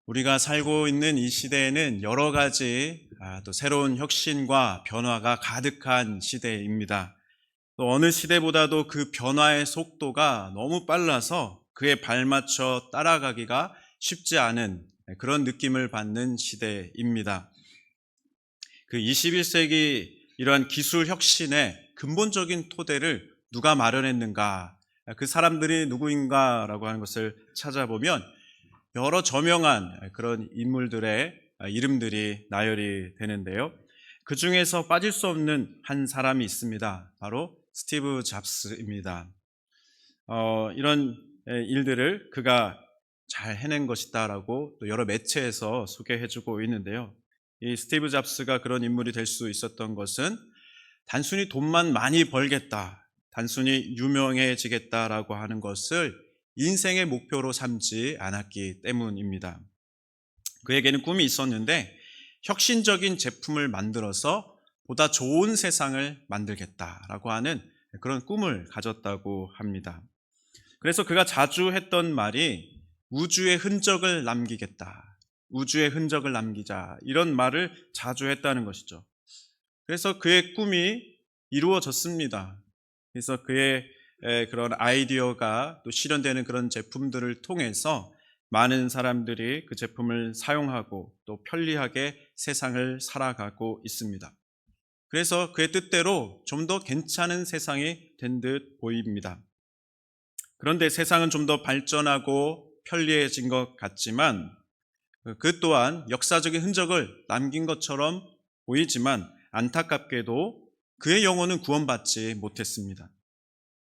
우리가 살고 있는 이 시대에는 여러 가지 또 새로운 혁신과 변화가 가득한 시대입니다. 또 어느 시대보다도 그 변화의 속도가 너무 빨라서 그에 발맞춰 따라가기가 쉽지 않은 그런 느낌을 받는 시대입니다. 그 21세기 이러한 기술 혁신의 근본적인 토대를 누가 마련했는가, 그 사람들이 누구인가라고 하는 것을 찾아보면 여러 저명한 그런 인물들의 이름들이 나열이 되는데요. 그 중에서 빠질 수 없는 한 사람이 있습니다. 바로 스티브 잡스입니다. 이런 일들을 그가 잘 해낸 것이다라고 또 여러 매체에서 소개해주고 있는데요. 이 스티브 잡스가 그런 인물이 될 수 있었던 것은 단순히 돈만 많이 벌겠다, 단순히 유명해지겠다라고 하는 것을 인생의 목표로 삼지 않았기 때문입니다. 그에게는 꿈이 있었는데 혁신적인 제품을 만들어서 보다 좋은 세상을 만들겠다라고 하는 그런 꿈을 가졌다고 합니다. 그래서 그가 자주 했던 말이 우주의 흔적을 남기겠다, 우주의 흔적을 남기자, 이런 말을 자주 했다는 것이죠. 그래서 그의 꿈이 이루어졌습니다. 그래서 그의 그런 아이디어가 또 실현되는 그런 제품들을 통해서 많은 사람들이 그 제품을 사용하고 또 편리하게 세상을 살아가고 있습니다. 그래서 그의 뜻대로 좀 더 괜찮은 세상이 된 듯 보입니다. 그런데 세상은 좀 더 발전하고 편리해진 것 같지만 그 또한 역사적인 흔적을 남긴 것처럼 보이지만 안타깝게도 그의 영혼은 구원받지 못했습니다.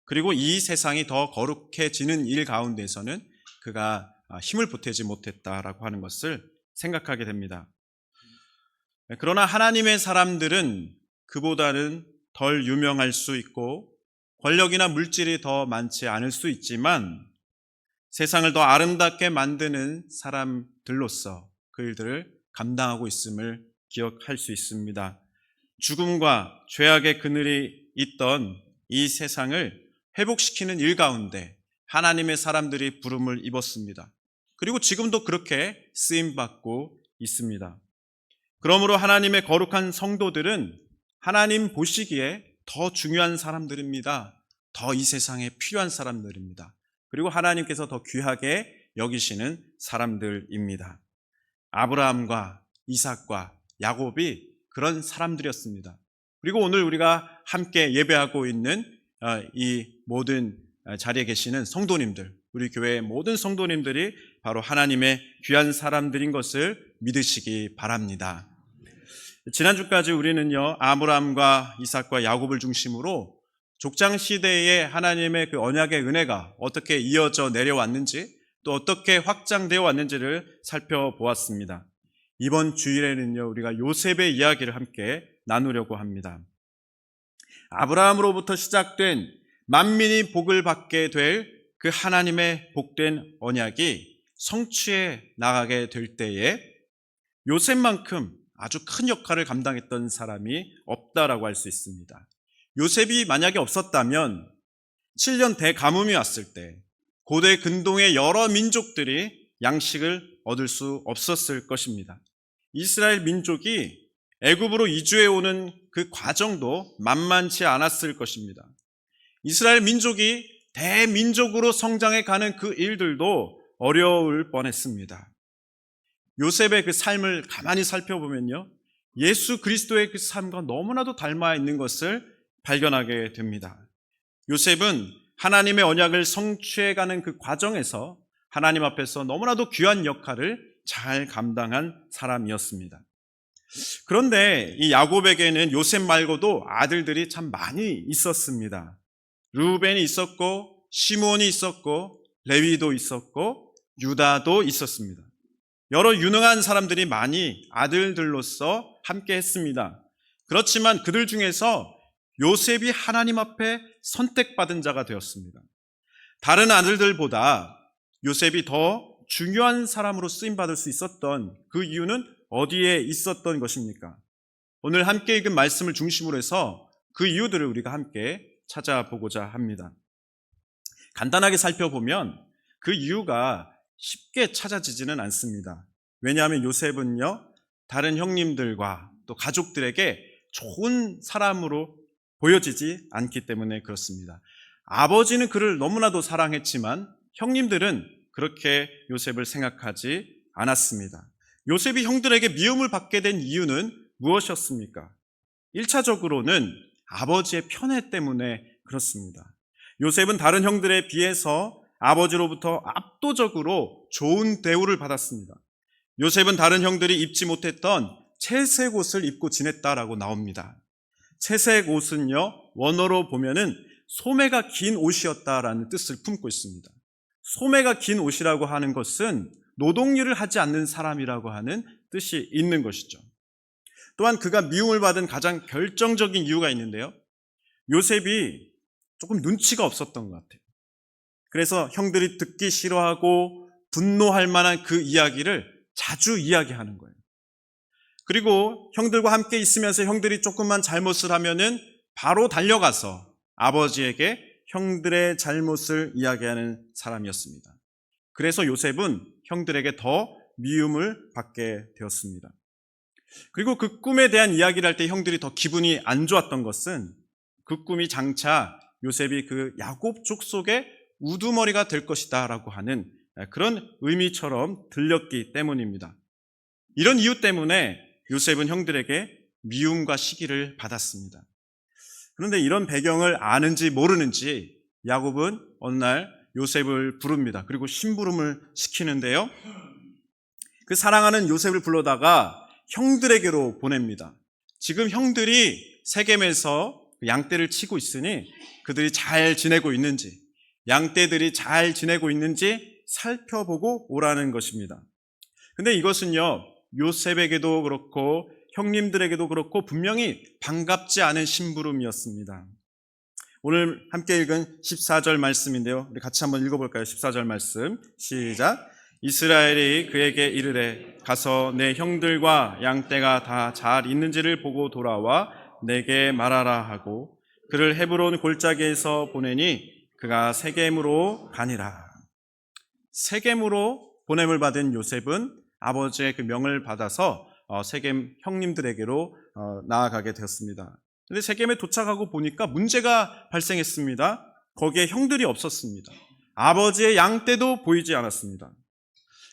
그리고 이 세상이 더 거룩해지는 일 가운데서는 그가 힘을 보태지 못했다라고 하는 것을 생각하게 됩니다. 그러나 하나님의 사람들은 그보다는 덜 유명할 수 있고 권력이나 물질이 더 많지 않을 수 있지만 세상을 더 아름답게 만드는 사람들로서 그 일들을 감당하고 있음을 기억할 수 있습니다. 죽음과 죄악의 그늘이 있던 이 세상을 회복시키는 일 가운데 하나님의 사람들이 부름을 입었습니다. 그리고 지금도 그렇게 쓰임받고 있습니다. 그러므로 하나님의 거룩한 성도들은 하나님 보시기에 더 중요한 사람들입니다. 더 이 세상에 필요한 사람들입니다. 그리고 하나님께서 더 귀하게 여기시는 사람들입니다. 아브라함과 이삭과 야곱이 그런 사람들이었습니다. 그리고 오늘 우리가 함께 예배하고 있는 이 모든 자리에 계시는 성도님들, 우리 교회의 모든 성도님들이 바로 하나님의 귀한 사람들인 것을 믿으시기 바랍니다. 지난주까지 우리는요, 아브라함과 이삭과 야곱을 중심으로 족장 시대의 하나님의 그 언약의 은혜가 어떻게 이어져 내려왔는지, 또 어떻게 확장되어 왔는지를 살펴보았습니다. 이번 주일에는요, 우리가 요셉의 이야기를 함께 나누려고 합니다. 아브라함으로부터 시작된 만민이 복을 받게 될 그 하나님의 복된 언약이 성취해 나가게 될 때에 요셉만큼 아주 큰 역할을 감당했던 사람이 없다라고 할 수 있습니다. 요셉이 만약에 없었다면 7년 대가뭄이 왔을 때 고대 근동의 여러 민족들이 양식을 얻을 수 없었을 것입니다. 이스라엘 민족이 애굽으로 이주해 오는 그 과정도 만만치 않았을 것입니다. 이스라엘 민족이 대민족으로 성장해 가는 그 일들도 어려울 뻔했습니다. 요셉의 그 삶을 가만히 살펴보면요, 예수 그리스도의 그 삶과 너무나도 닮아 있는 것을 발견하게 됩니다. 요셉은 하나님의 언약을 성취해가는 그 과정에서 하나님 앞에서 너무나도 귀한 역할을 잘 감당한 사람이었습니다. 그런데 이 야곱에게는 요셉 말고도 아들들이 참 많이 있었습니다. 르우벤이 있었고, 시므온이 있었고, 레위도 있었고, 유다도 있었습니다. 여러 유능한 사람들이 많이 아들들로서 함께 했습니다. 그렇지만 그들 중에서 요셉이 하나님 앞에 선택받은 자가 되었습니다. 다른 아들들보다 요셉이 더 중요한 사람으로 쓰임받을 수 있었던 그 이유는 어디에 있었던 것입니까? 오늘 함께 읽은 말씀을 중심으로 해서 그 이유들을 우리가 함께 찾아보고자 합니다. 간단하게 살펴보면 그 이유가 쉽게 찾아지지는 않습니다. 왜냐하면 요셉은요, 다른 형님들과 또 가족들에게 좋은 사람으로 보여지지 않기 때문에 그렇습니다. 아버지는 그를 너무나도 사랑했지만 형님들은 그렇게 요셉을 생각하지 않았습니다. 요셉이 형들에게 미움을 받게 된 이유는 무엇이었습니까? 1차적으로는 아버지의 편애 때문에 그렇습니다. 요셉은 다른 형들에 비해서 아버지로부터 압도적으로 좋은 대우를 받았습니다. 요셉은 다른 형들이 입지 못했던 채색 옷을 입고 지냈다라고 나옵니다. 채색 옷은요, 원어로 보면은 소매가 긴 옷이었다라는 뜻을 품고 있습니다. 소매가 긴 옷이라고 하는 것은 노동일을 하지 않는 사람이라고 하는 뜻이 있는 것이죠. 또한 그가 미움을 받은 가장 결정적인 이유가 있는데요. 요셉이 조금 눈치가 없었던 것 같아요. 그래서 형들이 듣기 싫어하고 분노할 만한 그 이야기를 자주 이야기하는 거예요. 그리고 형들과 함께 있으면서 형들이 조금만 잘못을 하면은 바로 달려가서 아버지에게 형들의 잘못을 이야기하는 사람이었습니다. 그래서 요셉은 형들에게 더 미움을 받게 되었습니다. 그리고 그 꿈에 대한 이야기를 할 때 형들이 더 기분이 안 좋았던 것은 그 꿈이 장차 요셉이 그 야곱 족속의 우두머리가 될 것이다 라고 하는 그런 의미처럼 들렸기 때문입니다. 이런 이유 때문에 요셉은 형들에게 미움과 시기를 받았습니다. 그런데 이런 배경을 아는지 모르는지 야곱은 어느 날 요셉을 부릅니다. 그리고 심부름을 시키는데요. 그 사랑하는 요셉을 불러다가 형들에게로 보냅니다. 지금 형들이 세겜에서 양떼를 치고 있으니 그들이 잘 지내고 있는지, 양떼들이 잘 지내고 있는지 살펴보고 오라는 것입니다. 근데 이것은요, 요셉에게도 그렇고 형님들에게도 그렇고 분명히 반갑지 않은 심부름이었습니다. 오늘 함께 읽은 14절 말씀인데요. 우리 같이 한번 읽어볼까요? 14절 말씀 시작. 이스라엘이 그에게 이르되 가서 내 형들과 양떼가 다 잘 있는지를 보고 돌아와 내게 말하라 하고 그를 헤브론 골짜기에서 보내니 그가 세겜으로 가니라. 세겜으로 보냄을 받은 요셉은 아버지의 그 명을 받아서 세겜 형님들에게로 나아가게 되었습니다. 그런데 세겜에 도착하고 보니까 문제가 발생했습니다. 거기에 형들이 없었습니다. 아버지의 양떼도 보이지 않았습니다.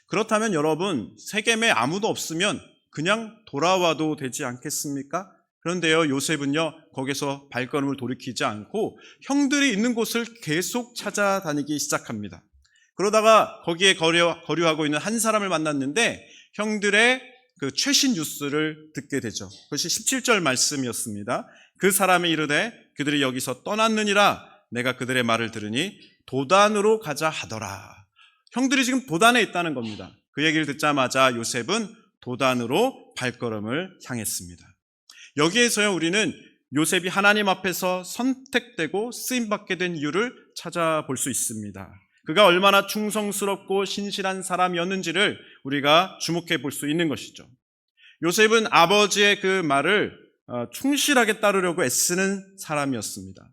그렇다면 여러분, 세겜에 아무도 없으면 그냥 돌아와도 되지 않겠습니까? 그런데요, 요셉은요, 거기서 발걸음을 돌이키지 않고 형들이 있는 곳을 계속 찾아다니기 시작합니다. 그러다가 거기에 거류하고 있는 한 사람을 만났는데 형들의 그 최신 뉴스를 듣게 되죠. 그것이 17절 말씀이었습니다. 그 사람이 이르되 그들이 여기서 떠났느니라 내가 그들의 말을 들으니 도단으로 가자 하더라. 형들이 지금 도단에 있다는 겁니다. 그 얘기를 듣자마자 요셉은 도단으로 발걸음을 향했습니다. 여기에서요, 우리는 요셉이 하나님 앞에서 선택되고 쓰임받게 된 이유를 찾아볼 수 있습니다. 그가 얼마나 충성스럽고 신실한 사람이었는지를 우리가 주목해 볼 수 있는 것이죠. 요셉은 아버지의 그 말을 충실하게 따르려고 애쓰는 사람이었습니다.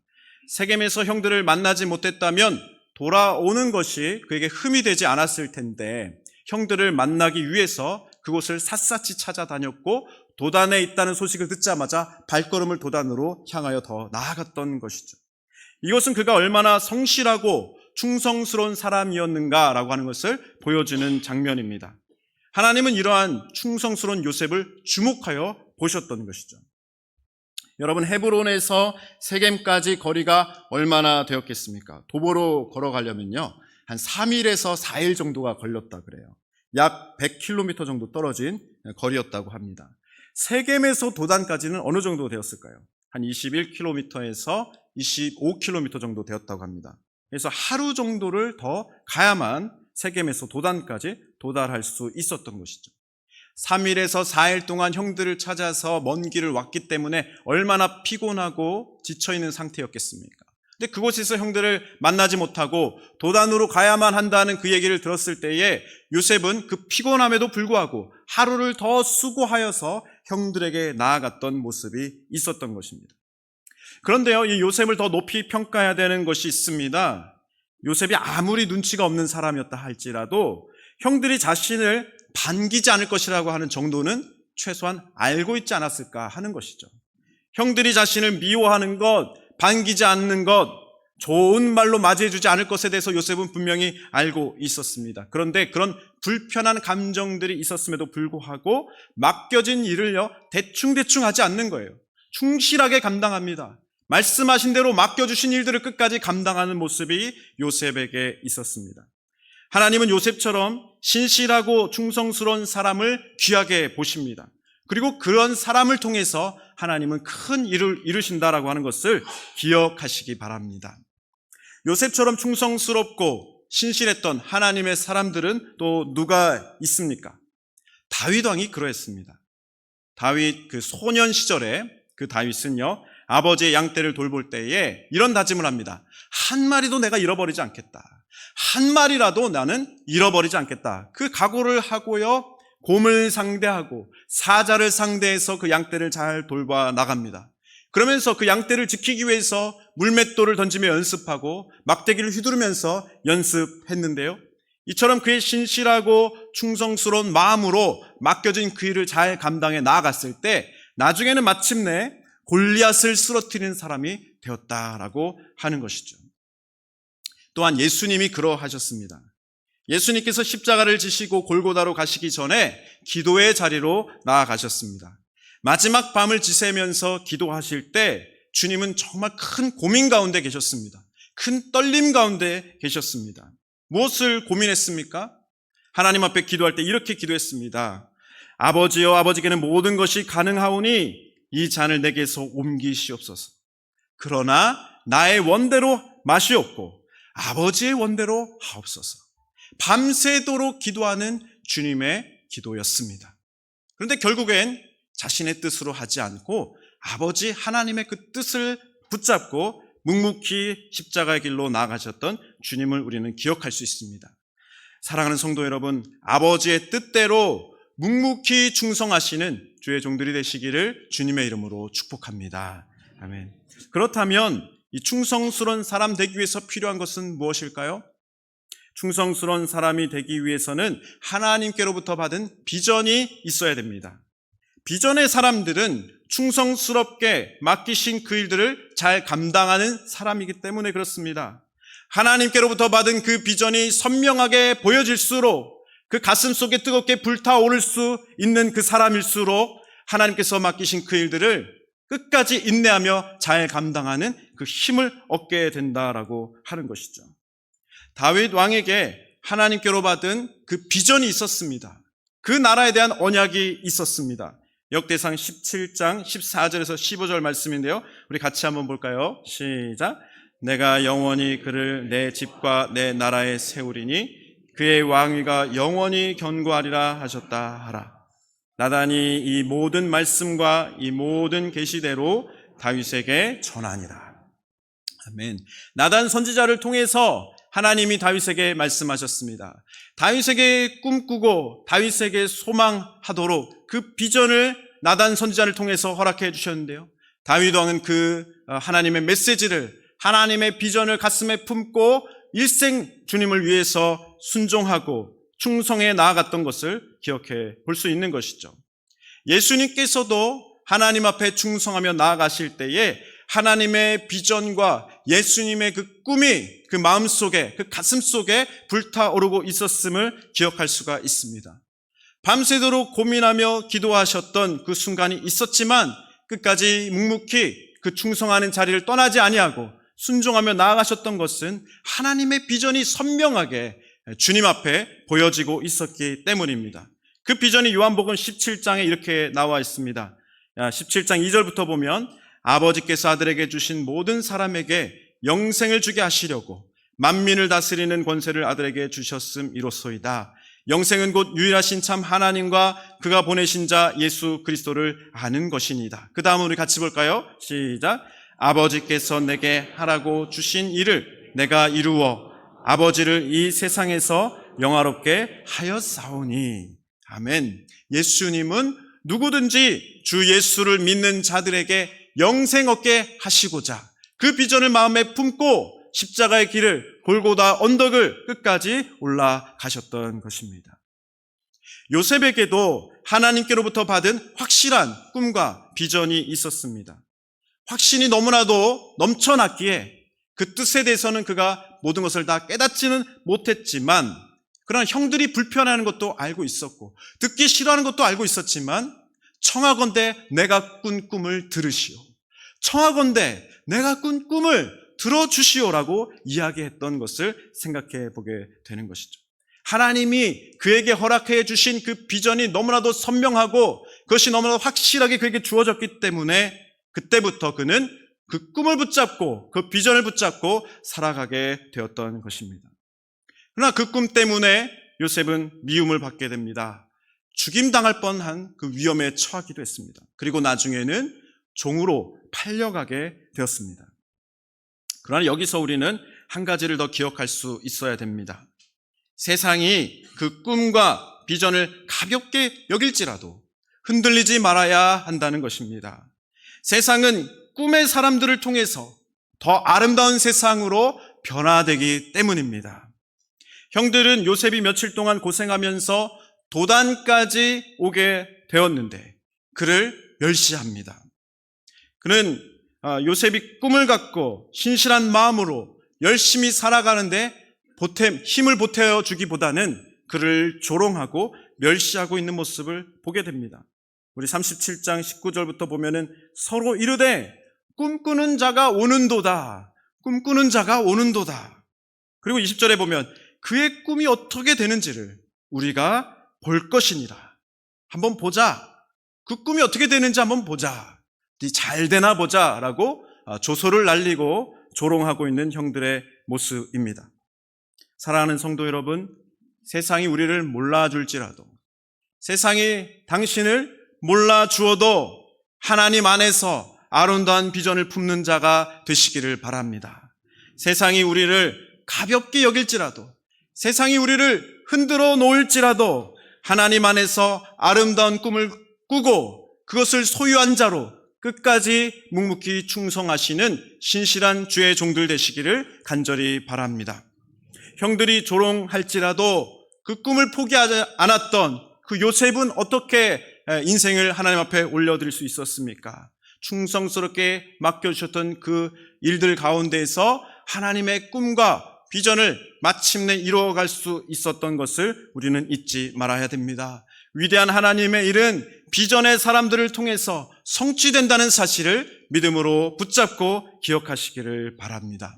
세겜에서 형들을 만나지 못했다면 돌아오는 것이 그에게 흠이 되지 않았을 텐데 형들을 만나기 위해서 그곳을 샅샅이 찾아다녔고 도단에 있다는 소식을 듣자마자 발걸음을 도단으로 향하여 더 나아갔던 것이죠. 이것은 그가 얼마나 성실하고 충성스러운 사람이었는가라고 하는 것을 보여주는 장면입니다. 하나님은 이러한 충성스러운 요셉을 주목하여 보셨던 것이죠. 여러분, 헤브론에서 세겜까지 거리가 얼마나 되었겠습니까? 도보로 걸어가려면요, 한 3일에서 4일 정도가 걸렸다 그래요. 약 100km 정도 떨어진 거리였다고 합니다. 세겜에서 도단까지는 어느 정도 되었을까요? 한 21km에서 25km 정도 되었다고 합니다. 그래서 하루 정도를 더 가야만 세겜에서 도단까지 도달할 수 있었던 것이죠. 3일에서 4일 동안 형들을 찾아서 먼 길을 왔기 때문에 얼마나 피곤하고 지쳐있는 상태였겠습니까? 근데 그곳에서 형들을 만나지 못하고 도단으로 가야만 한다는 그 얘기를 들었을 때에 요셉은 그 피곤함에도 불구하고 하루를 더 수고하여서 형들에게 나아갔던 모습이 있었던 것입니다. 그런데요, 이 요셉을 더 높이 평가해야 되는 것이 있습니다. 요셉이 아무리 눈치가 없는 사람이었다 할지라도 형들이 자신을 반기지 않을 것이라고 하는 정도는 최소한 알고 있지 않았을까 하는 것이죠. 형들이 자신을 미워하는 것, 반기지 않는 것, 좋은 말로 맞이해주지 않을 것에 대해서 요셉은 분명히 알고 있었습니다. 그런데 그런 불편한 감정들이 있었음에도 불구하고 맡겨진 일을요, 대충 하지 않는 거예요. 충실하게 감당합니다. 말씀하신 대로 맡겨주신 일들을 끝까지 감당하는 모습이 요셉에게 있었습니다. 하나님은 요셉처럼 신실하고 충성스러운 사람을 귀하게 보십니다. 그리고 그런 사람을 통해서 하나님은 큰 일을 이루신다라고 하는 것을 기억하시기 바랍니다. 요셉처럼 충성스럽고 신실했던 하나님의 사람들은 또 누가 있습니까? 다윗 왕이 그러했습니다. 다윗 그 소년 시절에 그 다윗은요, 아버지의 양떼를 돌볼 때에 이런 다짐을 합니다. 한 마리도 내가 잃어버리지 않겠다. 한 마리라도 나는 잃어버리지 않겠다. 그 각오를 하고요, 곰을 상대하고 사자를 상대해서 그 양떼를 잘 돌봐 나갑니다. 그러면서 그 양떼를 지키기 위해서 물맷돌을 던지며 연습하고 막대기를 휘두르면서 연습했는데요, 이처럼 그의 신실하고 충성스러운 마음으로 맡겨진 그 일을 잘 감당해 나아갔을 때 나중에는 마침내 골리앗을 쓰러뜨리는 사람이 되었다라고 하는 것이죠. 또한 예수님이 그러하셨습니다. 예수님께서 십자가를 지시고 골고다로 가시기 전에 기도의 자리로 나아가셨습니다. 마지막 밤을 지새면서 기도하실 때 주님은 정말 큰 고민 가운데 계셨습니다. 큰 떨림 가운데 계셨습니다. 무엇을 고민했습니까? 하나님 앞에 기도할 때 이렇게 기도했습니다. 아버지여, 아버지께는 모든 것이 가능하오니 이 잔을 내게서 옮기시옵소서. 그러나 나의 원대로 마시옵고 아버지의 원대로 하옵소서. 밤새도록 기도하는 주님의 기도였습니다. 그런데 결국엔 자신의 뜻으로 하지 않고 아버지 하나님의 그 뜻을 붙잡고 묵묵히 십자가의 길로 나아가셨던 주님을 우리는 기억할 수 있습니다. 사랑하는 성도 여러분, 아버지의 뜻대로 묵묵히 충성하시는 주의 종들이 되시기를 주님의 이름으로 축복합니다. 아멘. 그렇다면 이 충성스러운 사람 되기 위해서 필요한 것은 무엇일까요? 충성스러운 사람이 되기 위해서는 하나님께로부터 받은 비전이 있어야 됩니다. 비전의 사람들은 충성스럽게 맡기신 그 일들을 잘 감당하는 사람이기 때문에 그렇습니다. 하나님께로부터 받은 그 비전이 선명하게 보여질수록 그 가슴 속에 뜨겁게 불타오를 수 있는 그 사람일수록 하나님께서 맡기신 그 일들을 끝까지 인내하며 잘 감당하는 그 힘을 얻게 된다라고 하는 것이죠. 다윗 왕에게 하나님께로 받은 그 비전이 있었습니다. 그 나라에 대한 언약이 있었습니다. 역대상 17장 14절에서 15절 말씀인데요, 우리 같이 한번 볼까요? 시작. 내가 영원히 그를 내 집과 내 나라에 세우리니 그의 왕위가 영원히 견고하리라 하셨다 하라. 나단이 이 모든 말씀과 이 모든 계시대로 다윗에게 전하니라. 아멘. 나단 선지자를 통해서 하나님이 다윗에게 말씀하셨습니다. 다윗에게 꿈꾸고 다윗에게 소망하도록 그 비전을 나단 선지자를 통해서 허락해 주셨는데요, 다윗 왕은 그 하나님의 메시지를, 하나님의 비전을 가슴에 품고 일생 주님을 위해서 순종하고 충성해 나아갔던 것을 기억해 볼 수 있는 것이죠. 예수님께서도 하나님 앞에 충성하며 나아가실 때에 하나님의 비전과 예수님의 그 꿈이 그 마음속에, 그 가슴속에 불타오르고 있었음을 기억할 수가 있습니다. 밤새도록 고민하며 기도하셨던 그 순간이 있었지만 끝까지 묵묵히 그 충성하는 자리를 떠나지 아니하고 순종하며 나아가셨던 것은 하나님의 비전이 선명하게 주님 앞에 보여지고 있었기 때문입니다. 그 비전이 요한복음 17장에 이렇게 나와 있습니다. 17장 2절부터 보면 아버지께서 아들에게 주신 모든 사람에게 영생을 주게 하시려고 만민을 다스리는 권세를 아들에게 주셨음 이로소이다. 영생은 곧 유일하신 참 하나님과 그가 보내신 자 예수 그리스도를 아는 것이니이다. 그 다음은 우리 같이 볼까요? 시작. 아버지께서 내게 하라고 주신 일을 내가 이루어 아버지를 이 세상에서 영화롭게 하였사오니. 아멘. 예수님은 누구든지 주 예수를 믿는 자들에게 영생 얻게 하시고자 그 비전을 마음에 품고 십자가의 길을, 골고다 언덕을 끝까지 올라가셨던 것입니다. 요셉에게도 하나님께로부터 받은 확실한 꿈과 비전이 있었습니다. 확신이 너무나도 넘쳐났기에 그 뜻에 대해서는 그가 모든 것을 다 깨닫지는 못했지만, 그러나 형들이 불편해하는 것도 알고 있었고 듣기 싫어하는 것도 알고 있었지만, 청하건대 내가 꾼 꿈을 들으시오, 청하건대 내가 꾼 꿈을 들어주시오라고 이야기했던 것을 생각해 보게 되는 것이죠. 하나님이 그에게 허락해 주신 그 비전이 너무나도 선명하고 그것이 너무나도 확실하게 그에게 주어졌기 때문에 그때부터 그는 그 꿈을 붙잡고 그 비전을 붙잡고 살아가게 되었던 것입니다. 그러나 그 꿈 때문에 요셉은 미움을 받게 됩니다. 죽임당할 뻔한 그 위험에 처하기도 했습니다. 그리고 나중에는 종으로 팔려가게 되었습니다. 그러나 여기서 우리는 한 가지를 더 기억할 수 있어야 됩니다. 세상이 그 꿈과 비전을 가볍게 여길지라도 흔들리지 말아야 한다는 것입니다. 세상은 꿈의 사람들을 통해서 더 아름다운 세상으로 변화되기 때문입니다. 형들은 요셉이 며칠 동안 고생하면서 도단까지 오게 되었는데 그를 멸시합니다. 그는 요셉이 꿈을 갖고 신실한 마음으로 열심히 살아가는데 힘을 보태어 주기보다는 그를 조롱하고 멸시하고 있는 모습을 보게 됩니다. 우리 37장 19절부터 보면은 서로 이르되 꿈꾸는 자가 오는도다, 꿈꾸는 자가 오는도다. 그리고 20절에 보면 그의 꿈이 어떻게 되는지를 우리가 볼 것이니라. 한번 보자. 그 꿈이 어떻게 되는지 한번 보자. 잘 되나 보자 라고 조소를 날리고 조롱하고 있는 형들의 모습입니다. 사랑하는 성도 여러분, 세상이 우리를 몰라줄지라도, 세상이 당신을 몰라주어도 하나님 안에서 아름다운 비전을 품는 자가 되시기를 바랍니다. 세상이 우리를 가볍게 여길지라도, 세상이 우리를 흔들어 놓을지라도 하나님 안에서 아름다운 꿈을 꾸고 그것을 소유한 자로 끝까지 묵묵히 충성하시는 신실한 주의 종들 되시기를 간절히 바랍니다. 형들이 조롱할지라도 그 꿈을 포기하지 않았던 그 요셉은 어떻게 인생을 하나님 앞에 올려드릴 수 있었습니까? 충성스럽게 맡겨주셨던 그 일들 가운데에서 하나님의 꿈과 비전을 마침내 이루어갈 수 있었던 것을 우리는 잊지 말아야 됩니다. 위대한 하나님의 일은 비전의 사람들을 통해서 성취된다는 사실을 믿음으로 붙잡고 기억하시기를 바랍니다.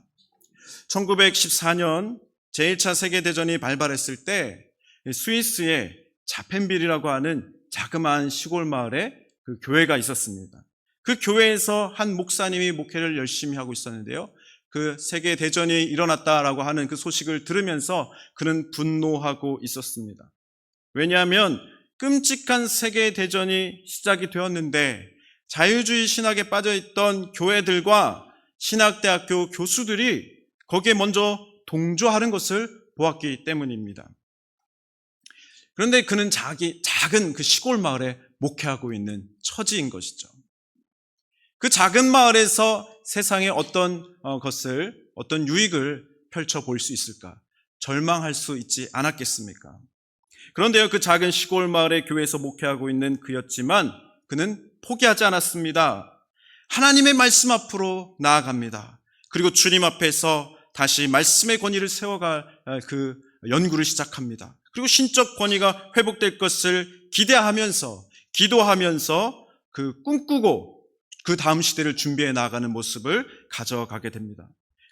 1914년 제1차 세계대전이 발발했을 때 스위스의 자펜빌이라고 하는 자그마한 시골 마을에 그 교회가 있었습니다. 그 교회에서 한 목사님이 목회를 열심히 하고 있었는데요. 그 세계대전이 일어났다라고 하는 그 소식을 들으면서 그는 분노하고 있었습니다. 왜냐하면 끔찍한 세계대전이 시작이 되었는데 자유주의 신학에 빠져있던 교회들과 신학대학교 교수들이 거기에 먼저 동조하는 것을 보았기 때문입니다. 그런데 그는 작은 그 시골 마을에 목회하고 있는 처지인 것이죠. 그 작은 마을에서 세상에 어떤 유익을 펼쳐 볼 수 있을까? 절망할 수 있지 않았겠습니까? 그런데요, 그 작은 시골 마을의 교회에서 목회하고 있는 그였지만 그는 포기하지 않았습니다. 하나님의 말씀 앞으로 나아갑니다. 그리고 주님 앞에서 다시 말씀의 권위를 세워갈 그 연구를 시작합니다. 그리고 신적 권위가 회복될 것을 기대하면서 기도하면서 그 꿈꾸고 그 다음 시대를 준비해 나가는 모습을 가져가게 됩니다.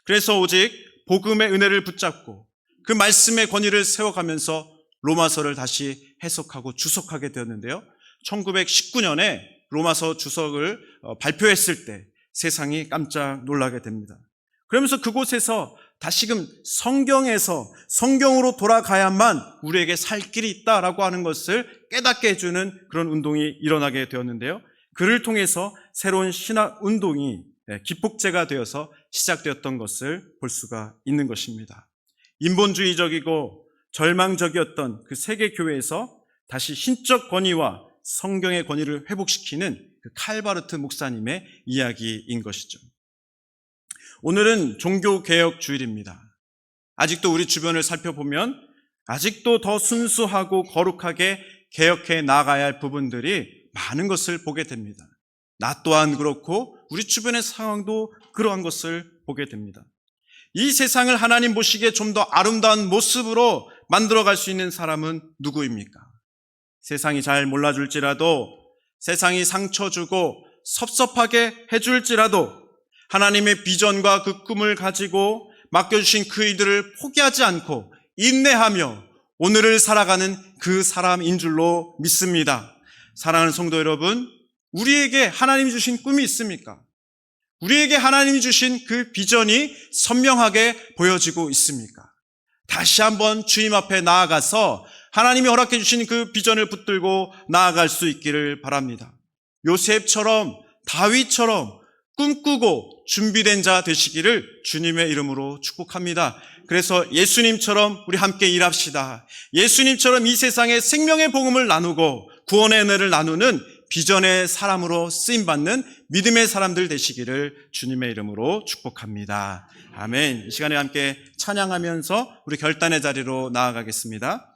그래서 오직 복음의 은혜를 붙잡고 그 말씀의 권위를 세워가면서 로마서를 다시 해석하고 주석하게 되었는데요. 1919년에 로마서 주석을 발표했을 때 세상이 깜짝 놀라게 됩니다. 그러면서 그곳에서 다시금 성경으로 돌아가야만 우리에게 살 길이 있다라고 하는 것을 깨닫게 해주는 그런 운동이 일어나게 되었는데요. 그를 통해서 새로운 신학 운동이 기폭제가 되어서 시작되었던 것을 볼 수가 있는 것입니다. 인본주의적이고 절망적이었던 그 세계 교회에서 다시 신적 권위와 성경의 권위를 회복시키는 그 칼바르트 목사님의 이야기인 것이죠. 오늘은 종교개혁 주일입니다. 아직도 우리 주변을 살펴보면 아직도 더 순수하고 거룩하게 개혁해 나가야 할 부분들이 많은 것을 보게 됩니다. 나 또한 그렇고 우리 주변의 상황도 그러한 것을 보게 됩니다. 이 세상을 하나님 보시기에 좀 더 아름다운 모습으로 만들어갈 수 있는 사람은 누구입니까? 세상이 잘 몰라줄지라도, 세상이 상처 주고 섭섭하게 해줄지라도 하나님의 비전과 그 꿈을 가지고 맡겨주신 그 일들을 포기하지 않고 인내하며 오늘을 살아가는 그 사람인 줄로 믿습니다. 사랑하는 성도 여러분, 우리에게 하나님이 주신 꿈이 있습니까? 우리에게 하나님이 주신 그 비전이 선명하게 보여지고 있습니까? 다시 한번 주님 앞에 나아가서 하나님이 허락해 주신 그 비전을 붙들고 나아갈 수 있기를 바랍니다. 요셉처럼, 다윗처럼 꿈꾸고 준비된 자 되시기를 주님의 이름으로 축복합니다. 그래서 예수님처럼 우리 함께 일합시다. 예수님처럼 이 세상에 생명의 복음을 나누고 구원의 은혜를 나누는 비전의 사람으로 쓰임받는 믿음의 사람들 되시기를 주님의 이름으로 축복합니다. 아멘. 이 시간에 함께 찬양하면서 우리 결단의 자리로 나아가겠습니다.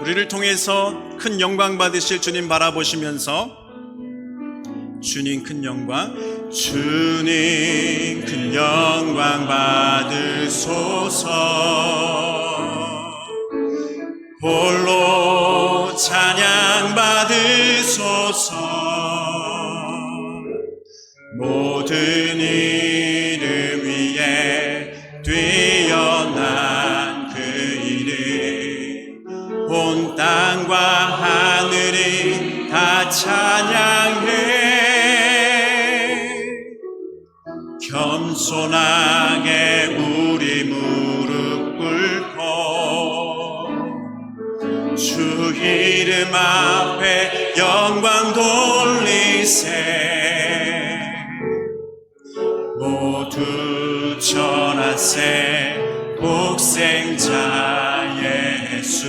우리를 통해서 큰 영광 받으실 주님 바라보시면서 주님 큰 영광, 주님 큰 영광 받으소서. 홀로 찬양 받으소서. 모든 이름 위에 뛰어난 그 이름, 온 땅과 하늘이 다 찬양해. 겸손하게 우리 무릎 꿇고 주 이름 앞에 영광 돌리세. 모두 전하세 복생자 예수,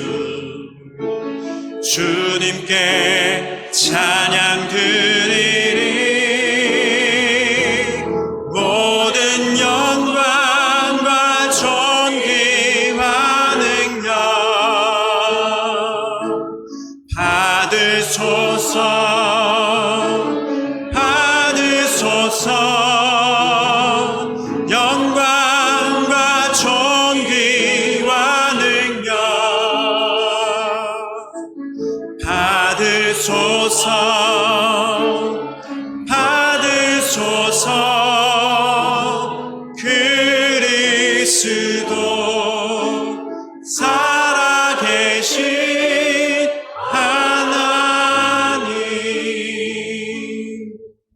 주님께